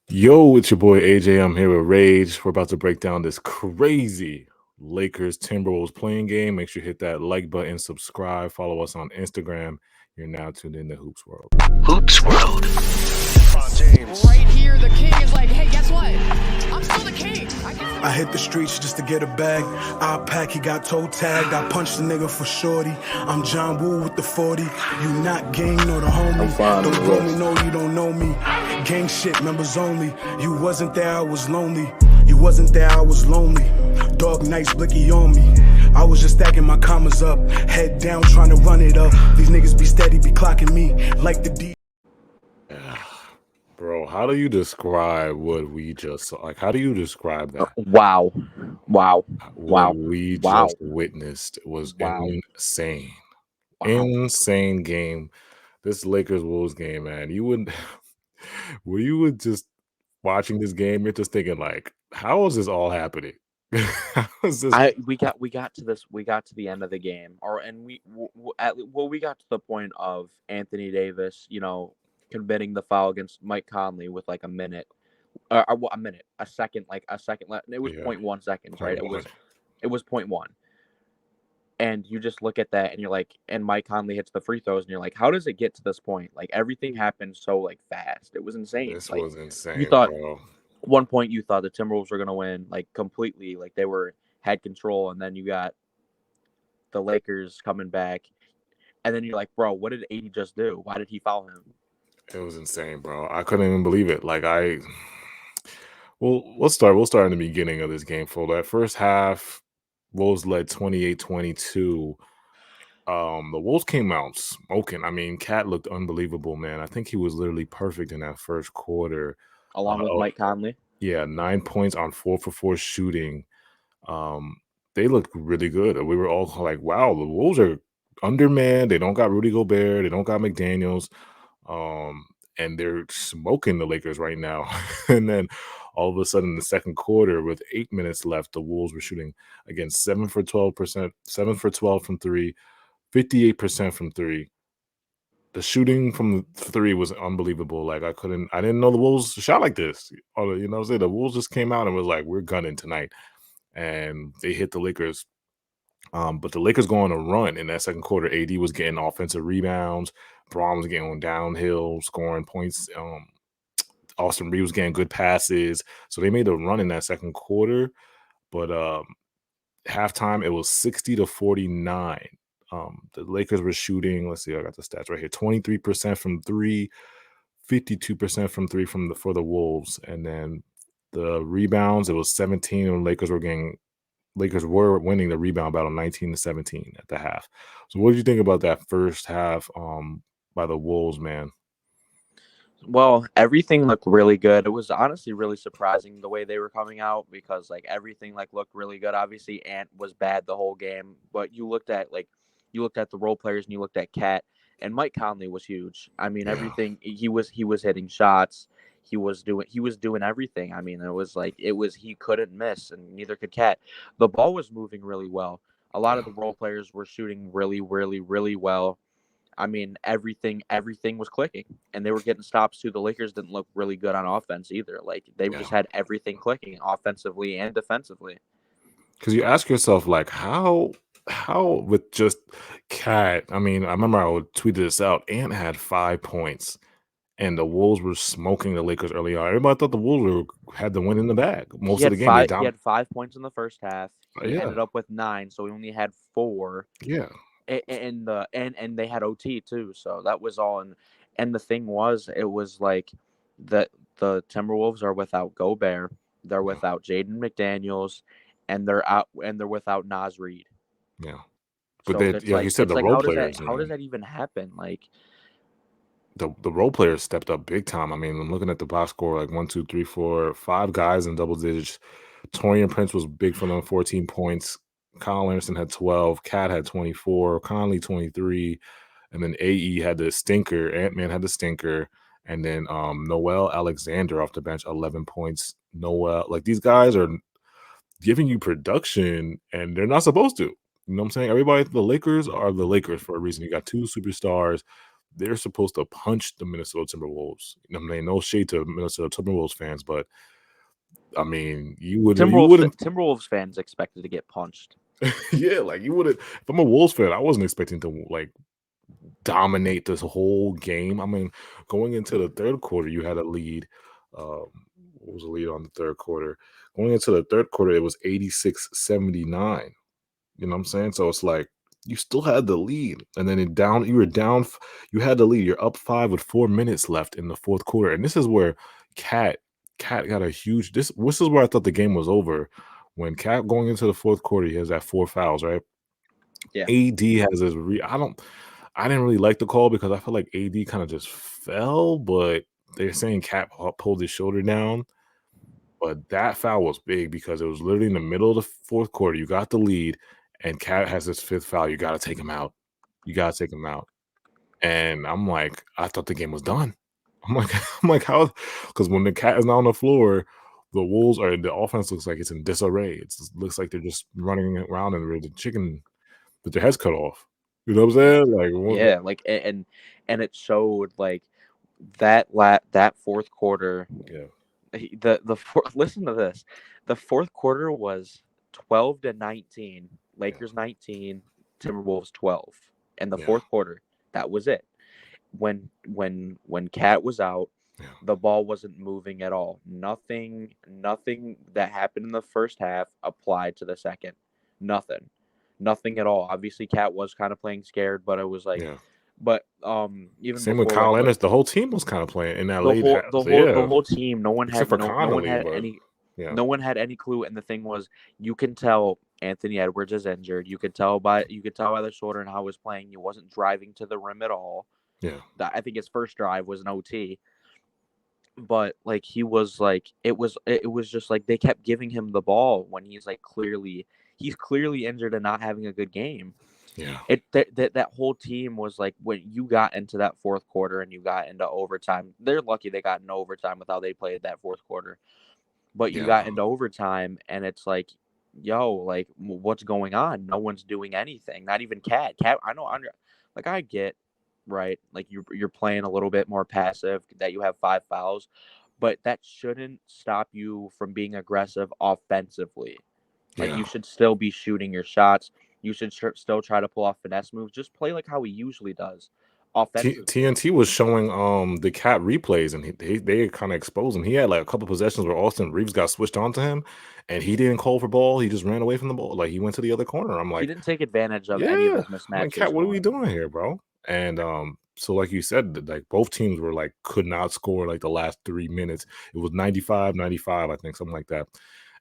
Yo, it's your boy AJ. I'm here with Rage. We're about to break down this crazy Lakers Timberwolves playing game. Make sure you hit that like button, subscribe, follow us on Instagram. You're now tuned in to Hoops World. Hoops World. James. Right here, the king is like, hey, guess what? I'm still the king. I hit the streets just to get a bag. I pack, he got toe tagged. I punched the nigga for shorty. I'm John Woo with the 40. You not gang nor the homie. Don't blow me, no, you don't know me. Gang shit, members only. You wasn't there, I was lonely. You wasn't there, I was lonely. Dog nights, blicky on me. I was just stacking my commas up. Head down, trying to run it up. These niggas be steady, be clocking me like the D. Bro, how do you describe what we just saw? Like, how do you describe that? Wow. What we Wow. just witnessed was Wow. insane. Wow. Insane game. This Lakers Wolves game, man. You would, were you would just watching this game, you're just thinking, like, how is this all happening? How is this? We got to the end of the game, we got to the point of Anthony Davis, committing the foul against Mike Conley with like a minute, a second left. It was Yeah. 0.1 seconds, right? Point one. It was 0.1. And you just look at that and you're like, and Mike Conley hits the free throws and you're like, how does it get to this point? Like everything happened so like fast. It was insane. This Like was insane, you thought bro. one point you thought the Timberwolves were gonna win like completely, like they had control, and then you got the Lakers coming back, and then you're like, bro, what did AD just do? Why did he foul him? It was insane, bro. I couldn't even believe it. Well, we'll start in the beginning of this game. For that first half, Wolves led 28-22. The Wolves came out smoking. I mean, Cat looked unbelievable, man. I think he was literally perfect in that first quarter. Along with Oh, Mike Conley. yeah, 9 points on 4 for 4 shooting. They looked really good. We were all like, wow, the Wolves are undermanned. They don't got Rudy Gobert. They don't got McDaniels. And they're smoking the Lakers right now. And then all of a sudden, in the second quarter, with 8 minutes left, the Wolves were shooting again 7 for 12%, 7 for 12 from three, 58% from three. The shooting from three was unbelievable. Like I didn't know the Wolves shot like this. Or, you know what I'm saying? The Wolves just came out and was like, we're gunning tonight. And they hit the Lakers. But the Lakers go on a run in that second quarter. AD was getting offensive rebounds. Braun was getting downhill, scoring points. Austin Reeves was getting good passes. So they made a run in that second quarter. But halftime, it was 60-49. The Lakers were shooting, let's see, I got the stats right here, 23% from three, 52% from three for the Wolves. And then the rebounds, it was 17, and Lakers were winning the rebound battle 19-17 at the half. So what did you think about that first half by the Wolves, man? Well, everything looked really good. It was honestly really surprising the way they were coming out, because like everything like looked really good. Obviously, Ant was bad the whole game, but you looked at the role players and you looked at Cat, and Mike Conley was huge. I mean, Yeah. everything he was hitting shots. He was doing everything. I mean, he couldn't miss, and neither could Cat. The ball was moving really well. A lot of the role players were shooting really, really, really well. I mean, everything was clicking, and they were getting stops too. The Lakers didn't look really good on offense either. Like they Yeah. just had everything clicking offensively and defensively. Because you ask yourself, like, how with just Cat, I mean, I remember I would tweet this out. Ant had 5 points, and the Wolves were smoking the Lakers early on. Everybody thought the Wolves had the win in the bag most of the game. He had 5 points in the first half. He Yeah. ended up with 9, so he only had 4. Yeah. And they had OT too, so that was all. And the thing was, it was like the Timberwolves are without Gobert, they're without Jaden McDaniels, and they're without Nas Reed. Yeah. But So they, it's like you like said, the role players, how does man, that even happen? Like, the role players stepped up big time. I mean, I'm looking at the box score, like 1, 2, 3, 4, 5 guys in double digits. Torian Prince was big for them, 14 points. Kyle Anderson had 12. Cat had 24. Conley 23. And then AE had the stinker. Ant-Man had the stinker. And then Noel Alexander off the bench, 11 points. Noel, like these guys are giving you production, and they're not supposed to. You know what I'm saying? Everybody, the Lakers are the Lakers for a reason. You got 2 superstars. they're supposed to punch the Minnesota Timberwolves. I mean, no shade to Minnesota Timberwolves fans, but I mean, you wouldn't Timberwolves fans expected to get punched. yeah, like you wouldn't. If I'm a Wolves fan, I wasn't expecting to like dominate this whole game. I mean, going into the third quarter, you had a lead. What was the lead on the third quarter? Going into the third quarter, it was 86-79. You know what I'm saying? So it's like you still had the lead, and then you were down. You had the lead. You're up 5 with 4 minutes left in the fourth quarter, and this is where Cat got a huge. This is where I thought the game was over. When Cat going into the fourth quarter, he has that 4 fouls, right? Yeah. AD has his I didn't really like the call because I feel like AD kind of just fell, but they're saying Cat pulled his shoulder down. But that foul was big because it was literally in the middle of the fourth quarter. You got the lead, and Cat has his 5th foul. You got to take him out. You got to take him out. And I'm like, I thought the game was done. I'm like, how? Because when the Cat is not on the floor, the offense looks like it's in disarray. It looks like they're just running around and with the chicken with their heads cut off. You know what I'm saying? Like, Yeah, like and it showed like that fourth quarter. yeah, Listen to this. The fourth quarter was 12-19. Lakers 19, Timberwolves 12. And the Yeah. fourth quarter, that was it. When Cat was out, Yeah. the ball wasn't moving at all. Nothing that happened in the first half applied to the second. Nothing at all. Obviously, Cat was kind of playing scared, but it was like, Yeah. but even Same with before Kyle like Anderson. The whole team was kind of playing in that the late whole half. the So, whole yeah, the whole team, no one except had for Connolly, but any yeah, no one had any clue. And the thing was, you can tell Anthony Edwards is injured. You could tell by the shoulder and how he was playing. He wasn't driving to the rim at all. yeah, I think his first drive was an OT. But like he was like it was just like they kept giving him the ball when he's clearly injured and not having a good game. yeah, That whole team was like, when you got into that fourth quarter and you got into overtime, they're lucky they got into overtime with how they played that fourth quarter. But you yeah. got into overtime and it's like, yo, like what's going on? No one's doing anything. Not even Cat. I know, like I get, right, like you're playing a little bit more passive, that you have 5 fouls, but that shouldn't stop you from being aggressive offensively. Like Yeah. you should still be shooting your shots. You should still try to pull off finesse moves. Just play like how he usually does, offensively. TNT was showing the Cat replays, and they kind of exposed him. He had like a couple possessions where Austin Reeves got switched onto him, and he didn't call for ball. He just ran away from the ball. Like he went to the other corner. I'm He like, didn't take advantage of any of yeah, his I'm like, mismatches. Cat, what are we doing here, bro? And so like you said, like both teams were like could not score like the last 3 minutes. It was 95-95, I think, something like that.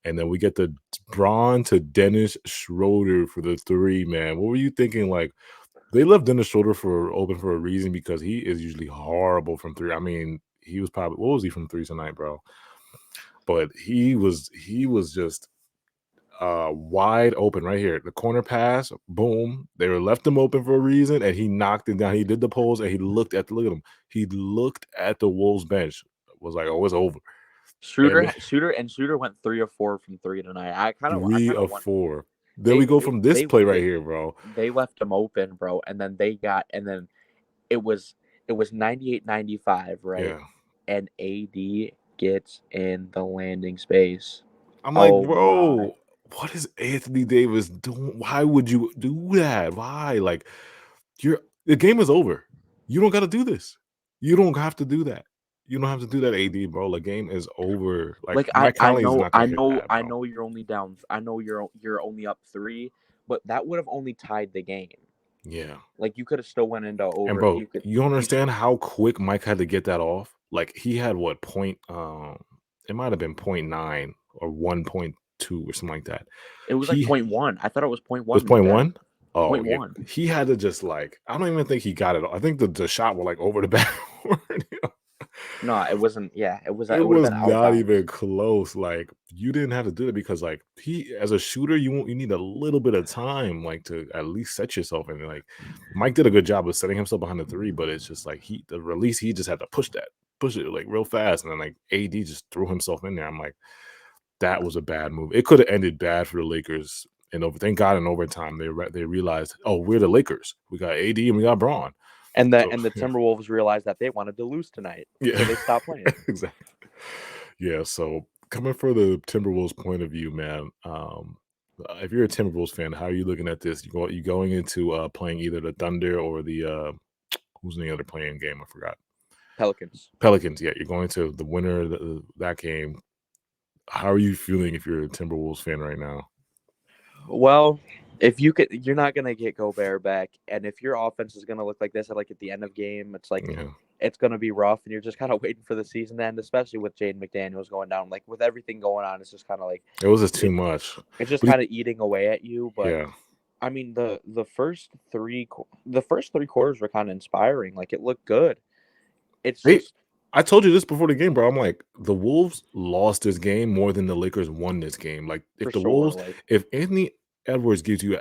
And then we get the Braun to Dennis Schroeder for the 3, man. What were you thinking? Like, they left Dennis Schroeder open for a reason, because he is usually horrible from 3. I mean, he was probably, what was he from 3 tonight, bro? But he was just wide open right here. The corner pass, boom. They were left him open for a reason, and he knocked it down. He did the pulls, and look at him. He looked at the Wolves bench. Was like, oh, it's over. Shooter went 3 of 4 from 3 tonight. I kind of 3 of 4. Then we go from this play right here, bro. They left him open, bro, and then it was 98-95, right? Yeah. And AD gets in the landing space. I'm like, Oh, bro, my. what is Anthony Davis doing? Why would you do that? Why? Like, the game is over. You don't got to do this. You don't have to do that. You don't have to do that, AD, bro. The game is over. Like Mike Conley's not gonna hit that, I bro. know you're only down. I know you're only up 3, but that would have only tied the game. Yeah. Like you could have still went into over. And bro, you understand how quick Mike had to get that off? Like he had what point? It might have been 0.9 or 1.2 or something like that. It was like 0.1. I thought it was 0.1. It was 0.1? Oh, 0.1. yeah. He had to just like, I don't even think he got it. I think the shot was like over the backboard. No, it wasn't. Yeah, it was. It would was have been not outbounds. even close. Like you didn't have to do it, because like he, as a shooter, you need a little bit of time, like to at least set yourself in. Like Mike did a good job of setting himself behind the 3, but it's just like the release, he just had to push it like real fast, and then like AD just threw himself in there. I'm like, that was a bad move. It could have ended bad for the Lakers. And thank God in overtime they realized, oh, we're the Lakers. We got AD and we got Braun. And So, the yeah. Timberwolves realized that they wanted to lose tonight, Yeah. so they stopped playing. Exactly. Yeah, so coming from the Timberwolves point of view, man, if you're a Timberwolves fan, how are you looking at this? You going into playing either the Thunder or the who's in the other playing game? I forgot. Pelicans. Pelicans. Yeah, you're going to the winner of that game. How are you feeling if you're a Timberwolves fan right now? Well, if you could, you're not gonna get Gobert back, and if your offense is gonna look like this at the end of game, it's like Yeah, it's gonna be rough, and you're just kind of waiting for the season to end, especially with Jaden McDaniels going down. Like with everything going on, it's just kind of like it was just too it, much. it's just But kind of eating away at you. But yeah, I mean, the first three quarters were kind of inspiring. Like it looked good. It's they. just I told you this before the game, bro. I'm like, the Wolves lost this game more than the Lakers won this game. Like, for sure. Like if Anthony Edwards gives you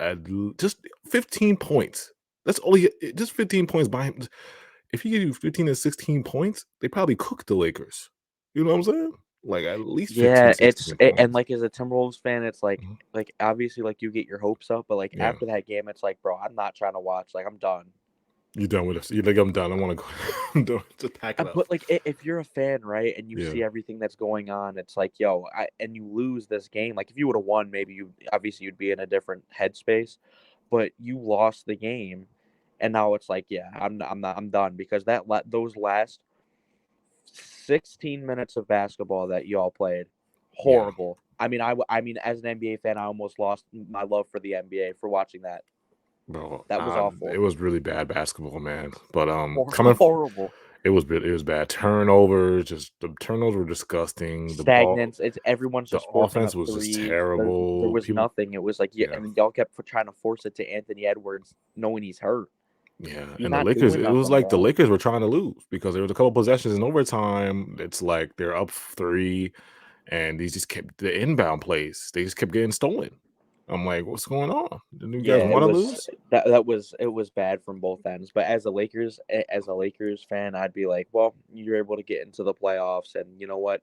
just 15 points, that's only just 15 points by him. If he gives you 15 and 16 points, they probably cooked the Lakers. You know what I'm saying? Like, at least 15, yeah, 16 and points. like as a Timberwolves fan, it's Mhm. like obviously like you get your hopes up, but like Yeah. after that game, it's like, bro, I'm not trying to watch. Like I'm done. You're done with us. You're like, I'm done. I want to go. I'm done. Just pack it up. But like if you're a fan, right, and you Yeah. see everything that's going on, it's like, yo, and you lose this game. Like if you would have won, maybe you'd be in a different headspace, but you lost the game, and now it's like, yeah, I'm done because those last 16 minutes of basketball that y'all played, Yeah. horrible. I mean, as an NBA fan, I almost lost my love for the NBA for watching that. Bro, That was awful. it was really bad basketball, man. But coming Horrible. it was bad. Turnovers, just the turnovers were disgusting. Stagnant. It's everyone's The just forcing offense up was just threes. There terrible. was nothing. It was like, yeah, Yeah, and y'all kept trying to force it to Anthony Edwards, knowing he's hurt. yeah. You're And the not Lakers, doing it was nothing, like the bro. Lakers were trying to lose because there was a couple possessions in overtime. It's like they're up 3, and these just kept the inbound plays. They just kept getting stolen. I'm like, what's going on? Do you guys Yeah, want to lose? it was bad from both ends. But as a Lakers fan, I'd be like, well, you're able to get into the playoffs, and you know what?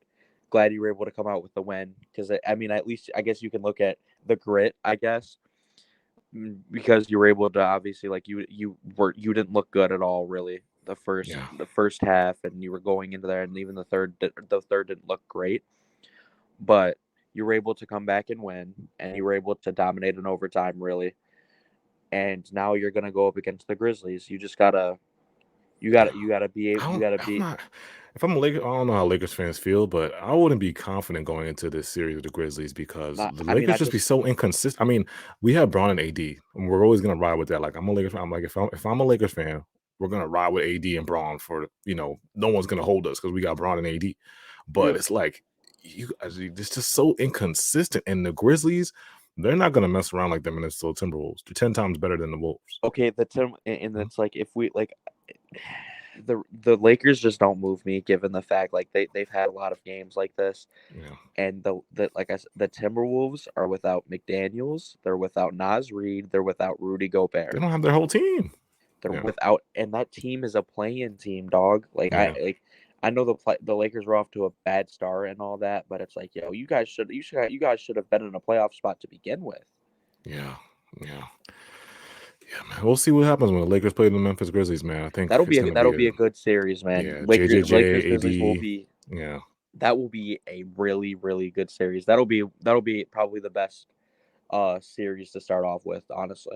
Glad you were able to come out with the win because I mean, at least I guess you can look at the grit, I guess, because you were able to obviously like you didn't look good at all really Yeah, the first half, and you were going into there, and even the third didn't look great, but you were able to come back and win, and you were able to dominate in overtime really, and now you're gonna go up against the Grizzlies. yeah. You gotta I'm be not. If I'm a Lakers, I don't know how Lakers fans feel, but I wouldn't be confident going into this series with the Grizzlies because not. the I mean, Lakers just be so inconsistent. I mean, we have Braun and AD, and we're always gonna ride with that. Like I'm a Lakers fan. I'm like, if I'm a Lakers fan, we're gonna ride with AD and Braun for no one's gonna hold us because we got Braun and AD. But you're it's like it's just so inconsistent. And the Grizzlies, they're not gonna mess around like the Minnesota Timberwolves. They're 10 times better than the Wolves. okay. The Tim and Mhm. it's like if we like the Lakers just don't move me given the fact like they've had a lot of games like this. Yeah, And the like I said, the Timberwolves are without McDaniels, they're without Naz Reid, they're without Rudy they Gobert. don't have their whole team. They're Yeah, without, and that team is a play-in team, dog. yeah, I know the Lakers were off to a bad start and all that, but it's like, yo, you guys should have been in a playoff spot to begin with. yeah, yeah. Yeah, man. We'll see what happens when the Lakers play the Memphis Grizzlies, man. I think it's gonna be That'll a be a good series, man. yeah, JJJ, Lakers Grizzlies will AD. be Yeah, that will be a really really good series. That'll be probably the best series to start off with, honestly.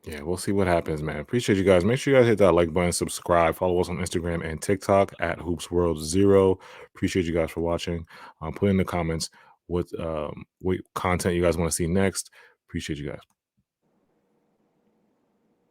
yeah. We'll see what happens, man. Appreciate you guys. Make sure you guys hit that like button, subscribe, follow us on Instagram and TikTok at HoopsWorld0. Appreciate you guys for watching. Put in the comments what content you guys want to see next. Appreciate you guys.